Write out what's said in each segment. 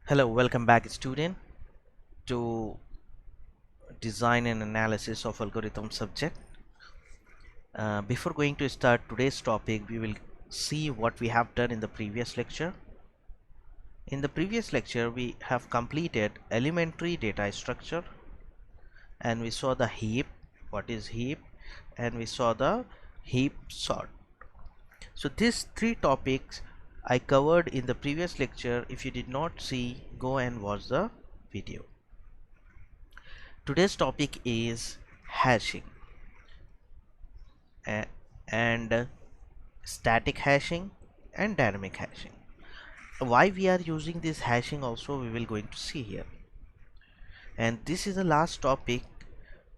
Hello, welcome back student to design and analysis of algorithm subject. Before going to start today's topic, we will see what we have done in the previous lecture. In the previous lecture, we have completed elementary data structure and we saw the heap, what is heap, and we saw the heap sort. So these three topics I covered in the previous lecture. If you did not see, go and watch the video. Today's topic is hashing and static hashing and dynamic hashing. Why we are using this hashing also we will going to see here. And this is the last topic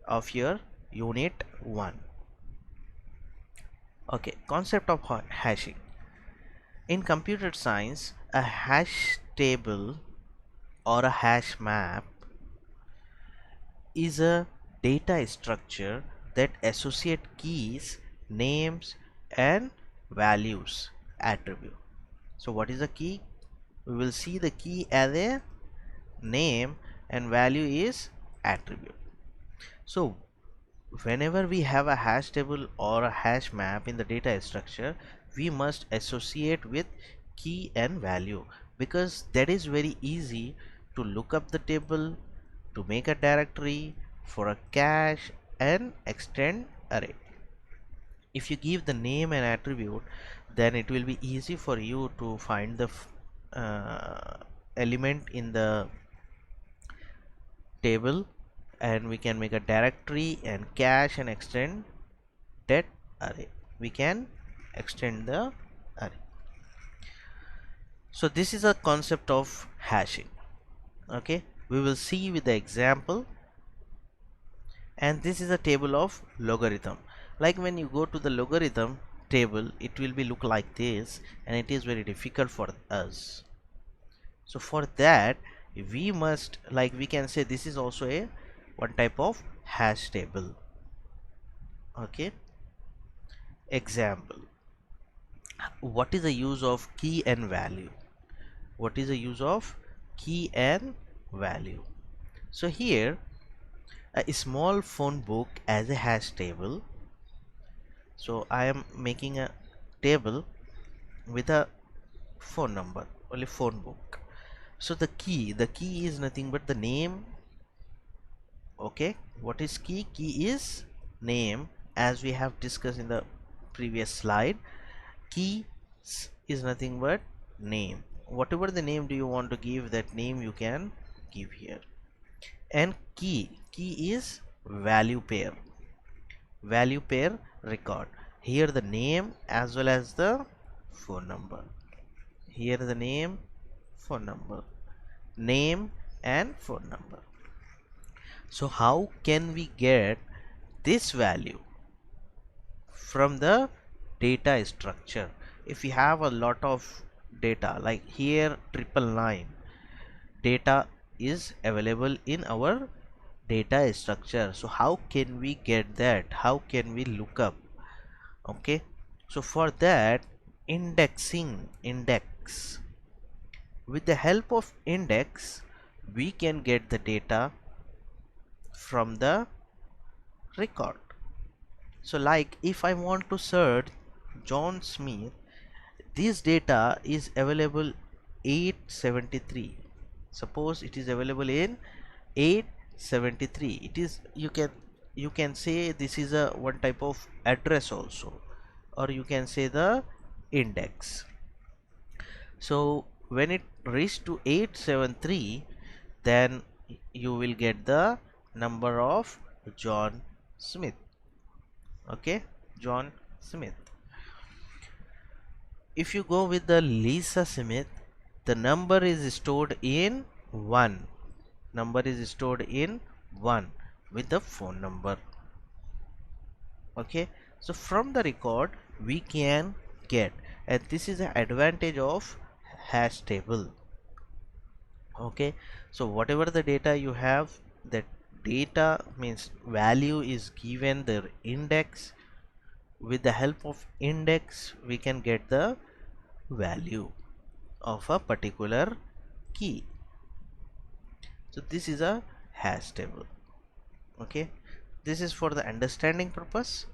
of your unit 1. Okay, concept of hashing. In computer science, a hash table or a hash map is a data structure that associate keys, names and values attribute. So what is the key? We will see the key as a name and value is attribute. So whenever we have a hash table or a hash map in the data structure, we must associate with key and value, because that is very easy to look up the table, to make a directory, for a cache and extend array. If you give the name and attribute, then it will be easy for you to find the element in the table, and we can make a directory and cache and extend that array. We can extend the array. So this is a concept of hashing. Okay, we will see with the example. And this is a table of logarithm. Like when you go to the logarithm table, it will be look like this, and it is very difficult for us. So for that, we must, like we can say, this is also a one type of hash table. Okay, example. What is the use of key and value? What is the use of key and value? So here, a small phone book as a hash table. So I am making a table with a phone number, only phone book. So the key is nothing but the name. Okay, what is key? Key is name, as we have discussed in the previous slide. Key is nothing but name. Whatever the name do you want to give, that name you can give here. And key is value pair record. Here the name as well as the phone number. Here the name, phone number, name and phone number. So how can we get this value from the data structure? If we have a lot of data, like here 999 data is available in our data structure, so how can we get that? How can we look up? Okay, so for that, index, with the help of index we can get the data from the record. So like if I want to search John Smith, this data is available 873. Suppose it is available in 873. It is, you can say this is a one type of address also, or you can say the index. So when it reaches to 873, then you will get the number of John Smith. Okay, John Smith. If you go with the Lisa Smith, the number is stored in 1. Number is stored in 1 with the phone number. Okay, so from the record we can get, and this is the advantage of hash table. Okay, so whatever the data you have, that data means value is given the index. With the help of index we can get the value of a particular key. So this is a hash table. Okay, this is for the understanding purpose.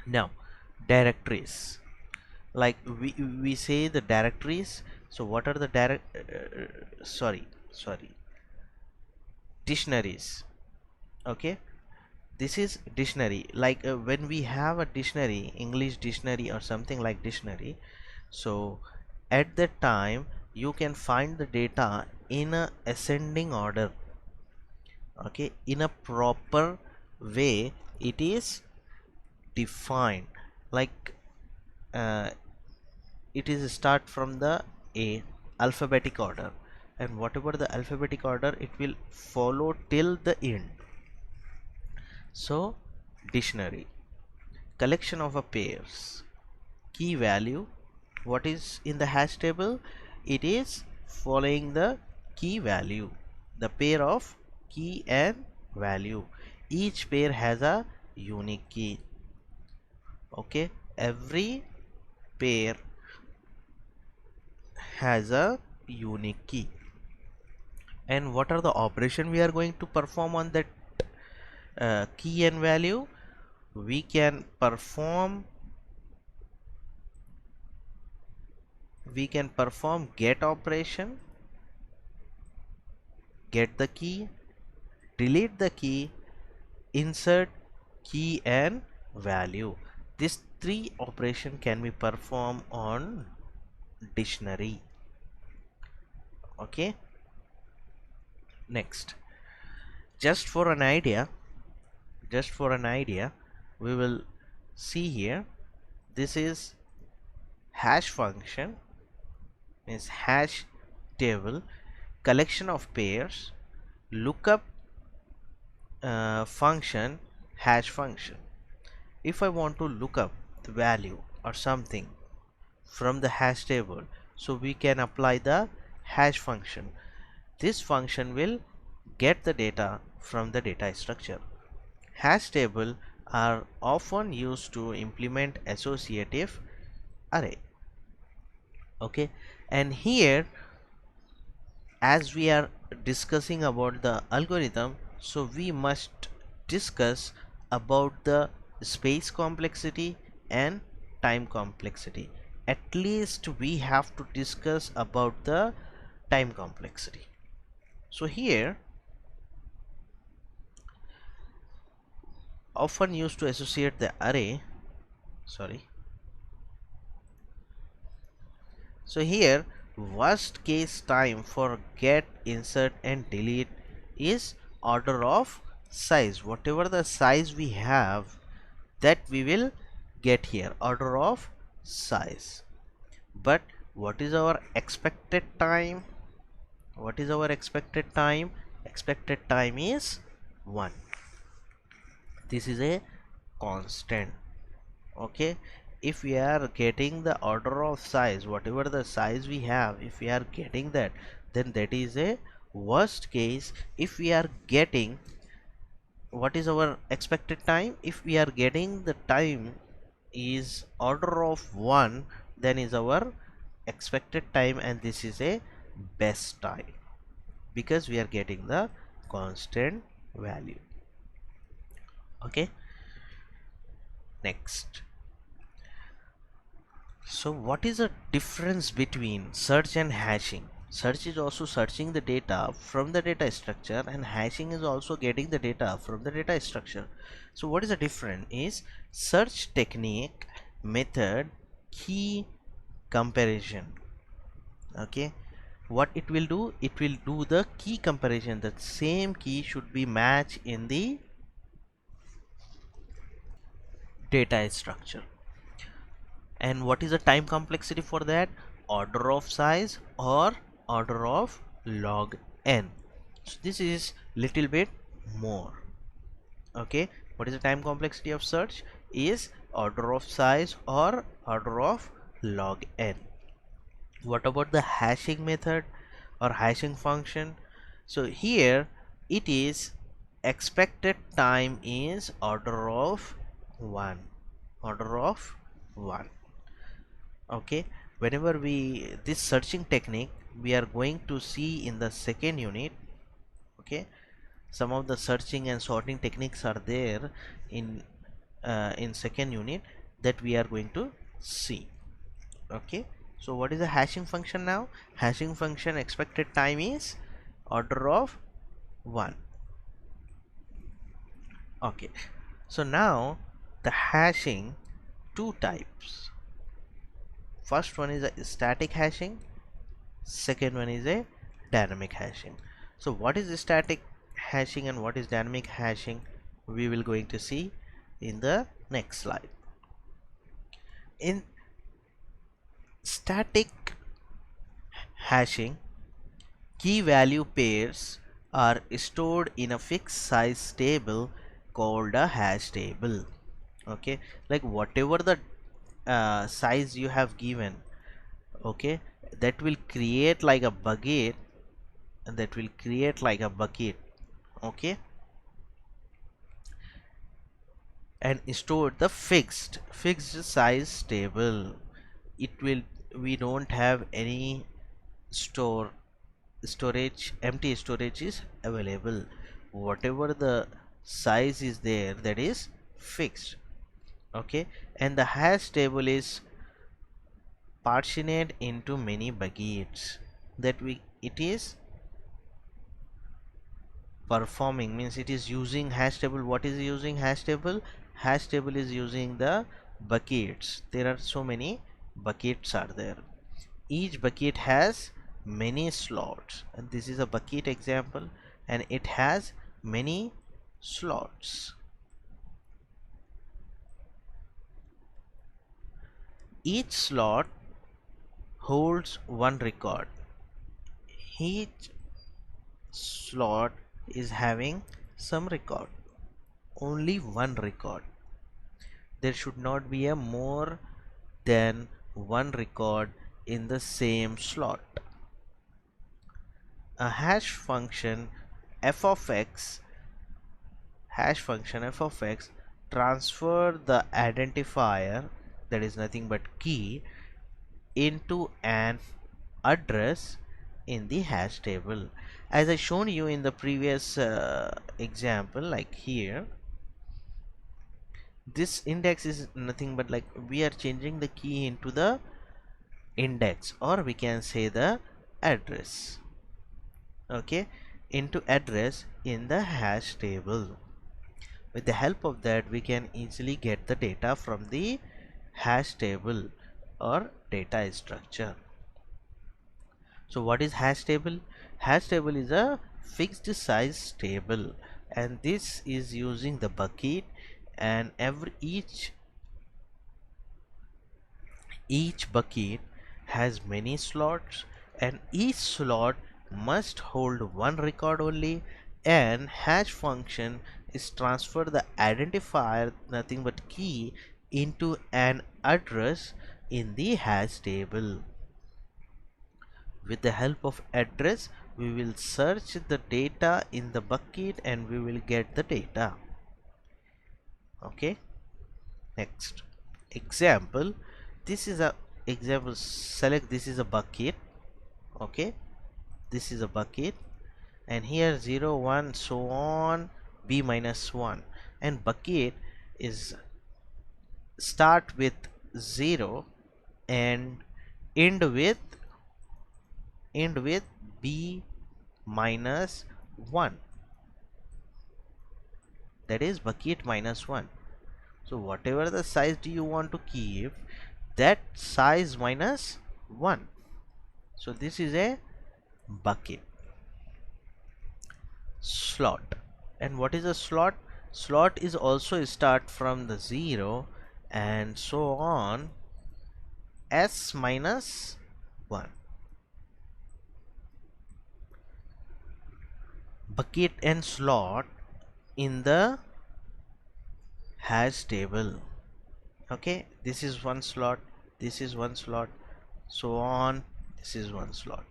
Now directories, like we say the directories. So what are the sorry, dictionaries. Okay, this is dictionary, like when we have a dictionary, English dictionary or something like dictionary, so at that time you can find the data in a ascending order. Okay, in a proper way it is defined, like uh, it is start from the a alphabetic order, and whatever the alphabetic order it will follow till the end. So dictionary, collection of a pairs, key value. What is in the hash table? It is following the key value, the pair of key and value. Each pair has a unique key. Okay, every pair has a unique key. And what are the operation we are going to perform on that key and value? We can perform get operation, get the key, delete the key, insert key and value. These three operation can be performed on dictionary. Okay, next, just for an idea, we will see here. This is hash function, is hash table, collection of pairs, lookup function, hash function. If I want to look up the value or something from the hash table, so we can apply the hash function. This function will get the data from the data structure. Hash table are often used to implement associative array. Okay, and here as we are discussing about the algorithm, so we must discuss about the space complexity and time complexity. At least we have to discuss about the time complexity. So here, often used to associate the array, sorry, so here worst case time for get, insert and delete is order of size. Whatever the size we have, that we will get here, order of size. But what is our expected time? What is our expected time? Expected time is 1. This is a constant. Okay, if we are getting the order of size, whatever the size we have, if we are getting that, then that is a worst case. If we are getting, what is our expected time? If we are getting the time is order of 1, then is our expected time, and this is a best time because we are getting the constant value. Okay, next. So what is the difference between search and hashing? Search is also searching the data from the data structure, and hashing is also getting the data from the data structure. So what is the difference is search technique, method, key comparison. Okay, what it will do, it will do the key comparison. The same key should be matched in the data structure. And what is the time complexity for that? Order of size or order of log n. So this is little bit more. Okay, what is the time complexity of search? Is order of size or order of log n. What about the hashing method or hashing function? So here it is expected time is order of 1, order of 1. Okay, whenever we this searching technique we are going to see in the second unit. Okay, some of the searching and sorting techniques are there in second unit that we are going to see. Okay, so what is the hashing function now? Hashing function expected time is order of 1. Okay, so now the hashing, two types. First one is a static hashing, second one is a dynamic hashing. So what is static hashing and what is dynamic hashing, we will going to see in the next slide. In static hashing, key value pairs are stored in a fixed size table called a hash table. Okay, like whatever the size you have given, okay, that will create like a bucket, that will create like a bucket. Okay, and store the fixed size table. It will, we don't have any storage, empty storage is available. Whatever the size is there, that is fixed. Okay, and the hash table is partitioned into many buckets that we, it is performing, means it is using hash table. What is using hash table? Hash table is using the buckets. There are so many buckets are there. Each bucket has many slots, and this is a bucket example, and it has many slots. Each slot holds one record. Each slot is having some record, only one record. There should not be a more than one record in the same slot. A hash function f of x, hash function f of x transfer the identifier, that is nothing but key, into an address in the hash table. As I shown you in the previous example, like here, this index is nothing but like we are changing the key into the index, or we can say the address. Okay, into address in the hash table. With the help of that, we can easily get the data from the hash table or data structure. So what is hash table? Hash table is a fixed size table, and this is using the bucket, and each bucket has many slots, and each slot must hold one record only, and hash function is transfer the identifier, nothing but key, into an address in the hash table. With the help of address, we will search the data in the bucket and we will get the data. Okay, next example, this is a example. Select, this is a bucket. Okay, this is a bucket, and here 0 1 so on, b minus 1, and bucket is start with 0 and end with b minus 1, that is bucket minus 1. So whatever the size do you want to keep, that size minus 1. So this is a bucket. Slot, and what is a slot? Slot is also start from the 0 and so on, s minus 1. Bucket and slot in the hash table. Okay, this is one slot, this is one slot, so on, this is one slot,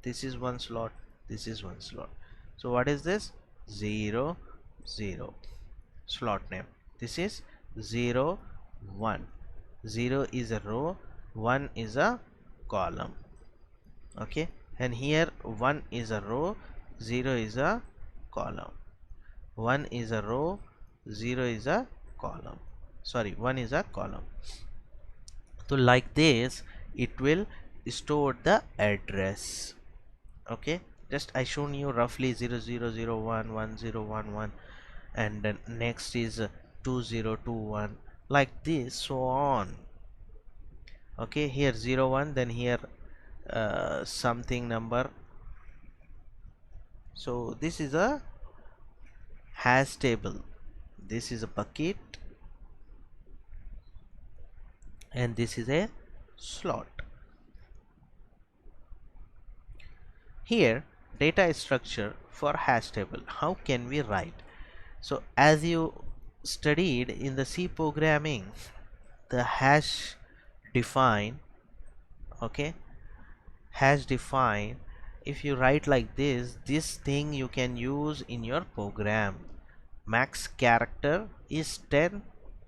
this is one slot, this is one slot. So what is this? 0 0 slot name. This is 0 1. 0 is a row, 1 is a column. Okay, and here 1 is a row, 0 is a column. 1 is a row, 0 is a column. Sorry, 1 is a column. So like this it will store the address. Okay, just I shown you roughly 0001 1011, and then next is 2021, like this, so on. Okay, here 01, then here something number. So this is a hash table, this is a bucket, and this is a slot. Here data structure for hash table, how can we write? So as you studied in the C programming, the hash define, okay, hash define, if you write like this thing you can use in your program. Max character is 10,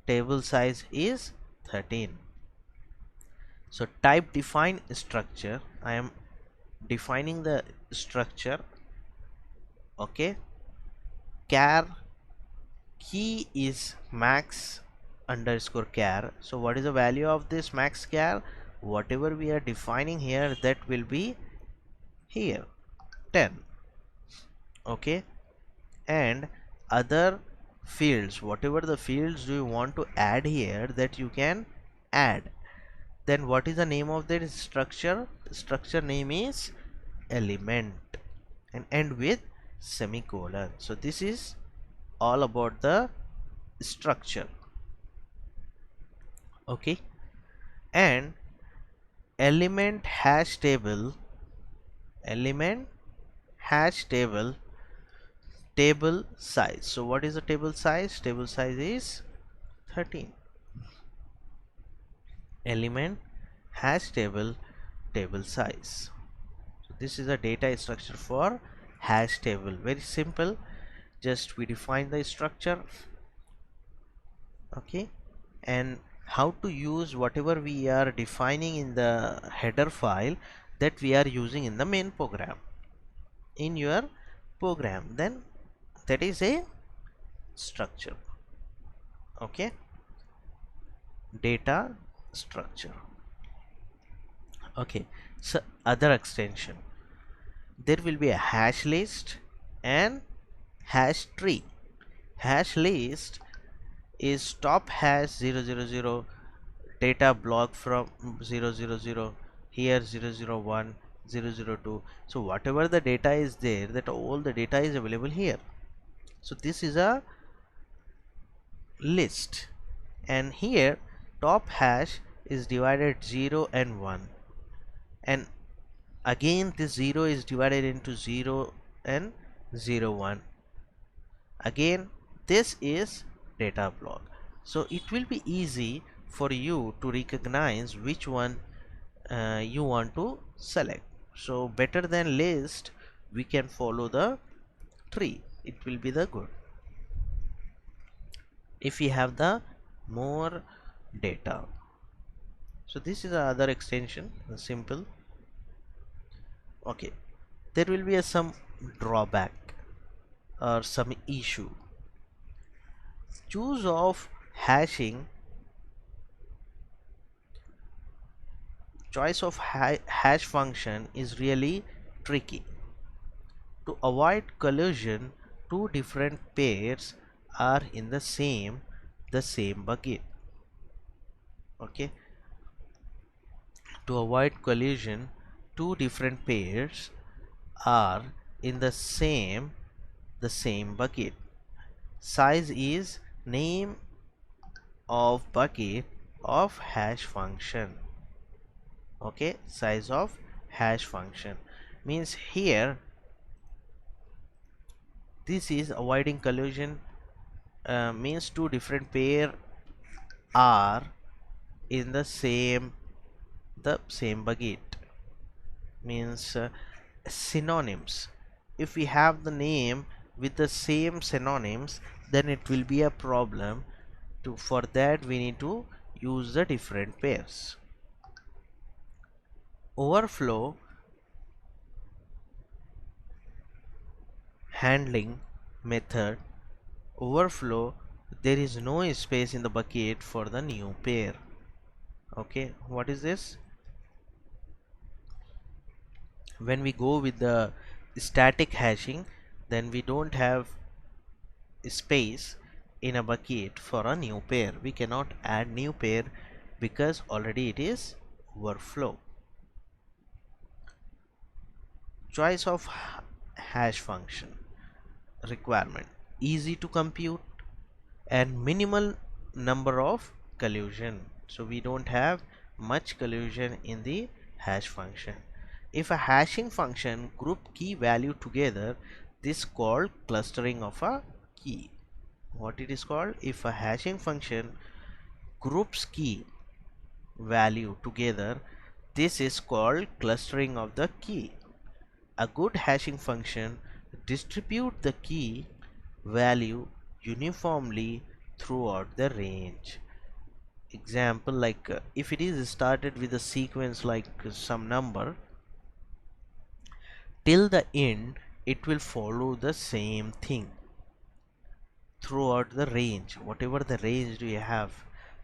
table size is 13. So type define structure, I am defining the structure. Okay, char key is max underscore char. So what is the value of this max char? Whatever we are defining here, that will be here 10. Okay, and other fields, whatever the fields do you want to add here, that you can add. Then what is the name of that structure? Structure name is element, and end with semicolon. So this is all about the structure. Okay, and element hash table, element hash table, table size. So what is the table size? Table size is 13. Element hash table, table size. So this is a data structure for hash table. Very simple, just we define the structure. Okay, and how to use whatever we are defining in the header file, that we are using in the main program, in your program, then that is a structure. Okay, data structure. Okay, so other extension, there will be a hash list and hash tree. Hash list is top hash 000, data block from 000, here 001, 002. So whatever the data is there, that all the data is available here. So this is a list, and here top hash is divided 0 and 1, and again this 0 is divided into 0 and 01. Again this is data block. So it will be easy for you to recognize which one you want to select. So better than list, we can follow the tree, it will be the good if we have the more data. So this is another extension, simple. Okay, there will be some drawback or some issue. Choose of hashing, choice of hash function is really tricky. To avoid collision, two different pairs are in the same bucket. Okay, to avoid collision, two different pairs are in the same bucket. Size is name of bucket of hash function. Okay, size of hash function means here this is avoiding collision, means two different pair are in the same bucket, means synonyms. If we have the name with the same synonyms, then it will be a problem. For that we need to use the different pairs. Overflow handling method overflow, there is no space in the bucket for the new pair. Okay, what is this? When we go with the static hashing, then we don't have space in a bucket for a new pair. We cannot add new pair because already it is overflow. Choice of hash function requirement: easy to compute and minimal number of collision. So we don't have much collision in the hash function. If a hashing function group key value together, this called clustering of a key. What it is called? If a hashing function groups key value together, this is called clustering of the key. A good hashing function distribute the key value uniformly throughout the range. Example, like if it is started with a sequence like some number, till the end it will follow the same thing throughout the range, whatever the range you have,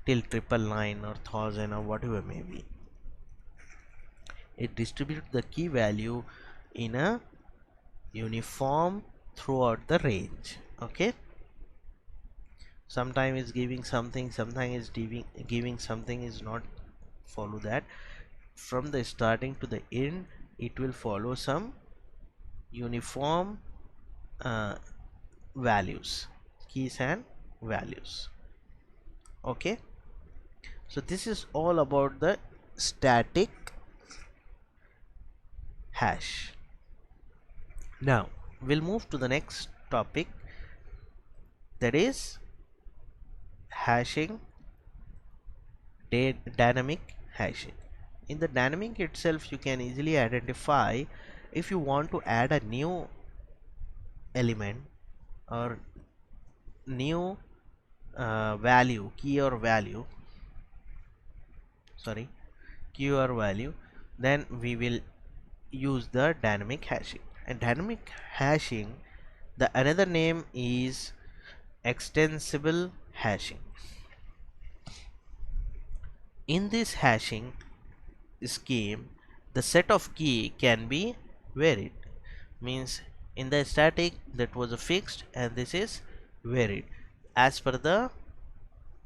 till 999 or 1000 or whatever may be. It distributes the key value in a uniform throughout the range. Okay, sometimes it's giving something, sometimes it's giving something, is not follow that. From the starting to the end it will follow some uniform uh, values, keys and values. Okay, so this is all about the static hash. Now we'll move to the next topic, that is hashing, dynamic hashing. In the dynamic itself you can easily identify if you want to add a new element or new value, key or value, sorry, key or value, then we will use the dynamic hashing. And dynamic hashing, the another name is extensible hashing. In this hashing scheme, the set of key can be varied. Means in the static that was a fixed, and this is varied as per the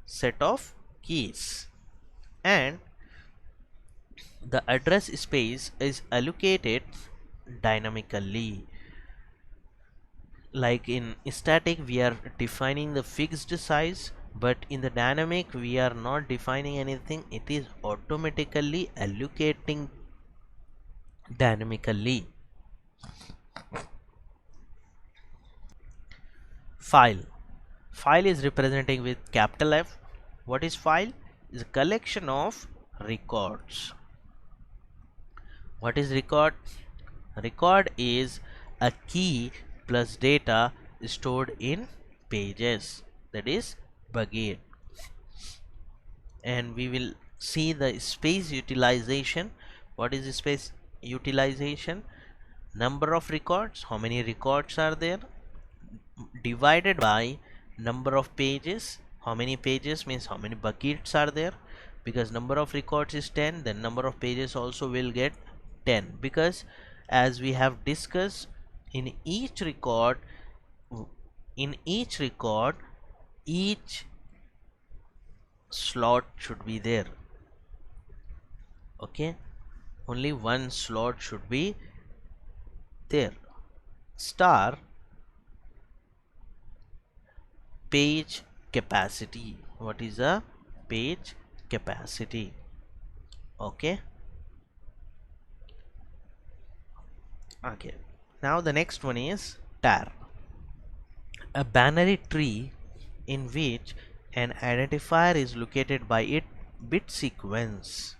set of keys. And the address space is allocated dynamically. Like in static we are defining the fixed size, but in the dynamic we are not defining anything, it is automatically allocating dynamically. File. File is representing with capital F. What is file? Is a collection of records. What is record? Record is a key plus data stored in pages, that is bucket. And we will see the space utilization. What is the space utilization? Number of records, how many records are there, divided by number of pages. How many pages means how many buckets are there, because number of records is 10, then number of pages also will get 10, because as we have discussed, in each record, in each record each slot should be there. Okay, only one slot should be there. Star page capacity. What is a page capacity? Okay, okay, now the next one is tar, a binary tree in which an identifier is located by its bit sequence.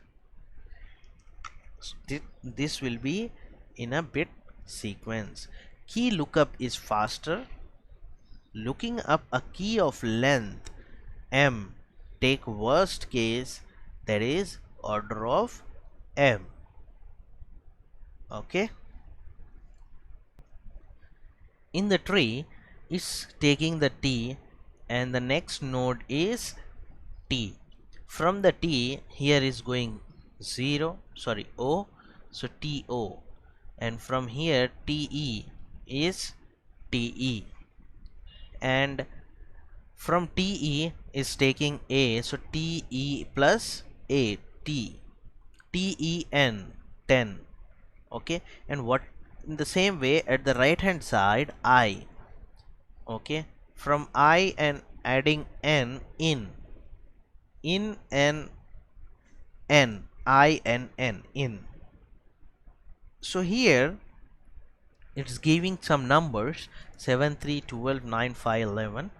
This will be in a bit sequence. Key lookup is faster. Looking up a key of length m, take worst case, that is order of m. Okay, in the tree is taking the T, and the next node is T. From the T, here is going 0, sorry, O, so TO, and from here TE is TE, and from TE is taking A, so TE plus A, T, TEN, 10. Okay, and what, in the same way at the right hand side, I. Okay, from I and adding N, in and N, I and N, in. So here it's giving some numbers 7, 3, 12, 9, 5, 11.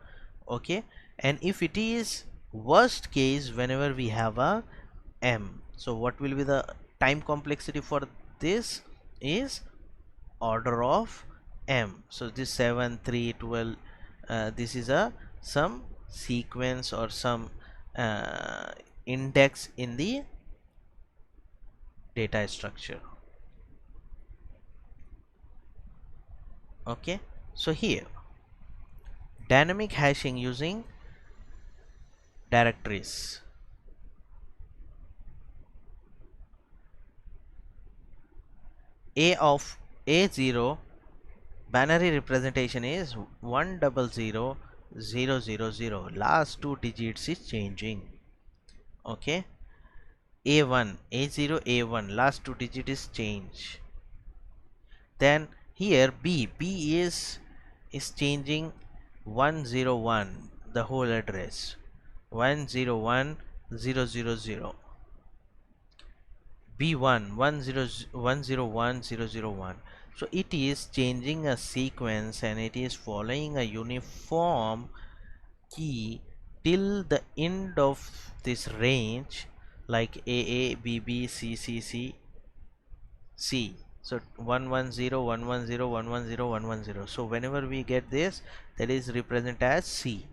Okay, and if it is worst case, whenever we have a M, so what will be the time complexity for this is order of M. So this 7, 3, 12, this is a some sequence or some index in the data structure. Okay, so here dynamic hashing using directories. A of A0 binary representation is 1000000. Last two digits is changing. Okay, A1, A0, A1, last two digit is change. Then here B is changing 101, the whole address 101,000. B1 101,001. So it is changing a sequence and it is following a uniform key till the end of this range, like AA, BB, CCC, C. So 110, 110, 110, 110. So whenever we get this, that is represent as C.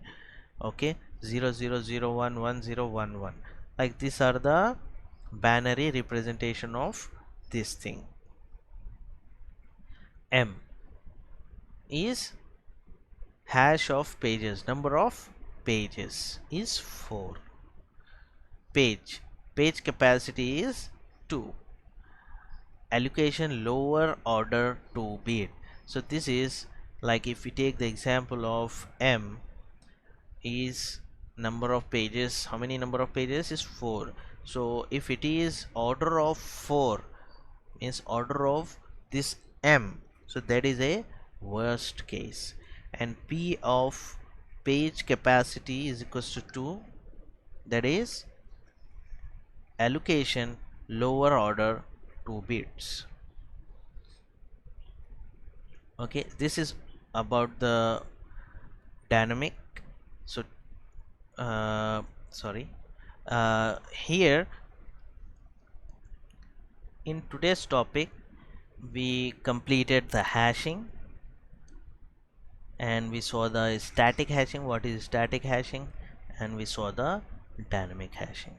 Okay, 0001, 1011. Like these are the binary representation of this thing. M is hash of pages, number of pages is 4. Page capacity is 2. Allocation lower order 2 bit. So this is like if we take the example of M is number of pages, how many number of pages is 4. So if it is order of 4, means order of this M, so that is a worst case. And P of page capacity is equals to 2, that is allocation lower order 2 bits. Okay, this is about the dynamic. So sorry, here in today's topic we completed the hashing, and we saw the static hashing, what is static hashing, and we saw the dynamic hashing.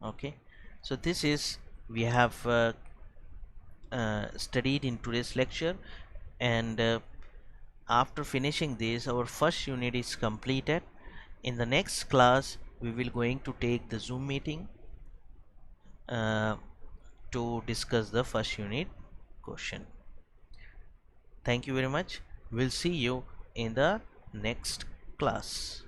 Okay, so this is we have studied in today's lecture, and after finishing this our first unit is completed. In the next class we will going to take the Zoom meeting uh, to discuss the first unit question. Thank you very much. We'll see you in the next class.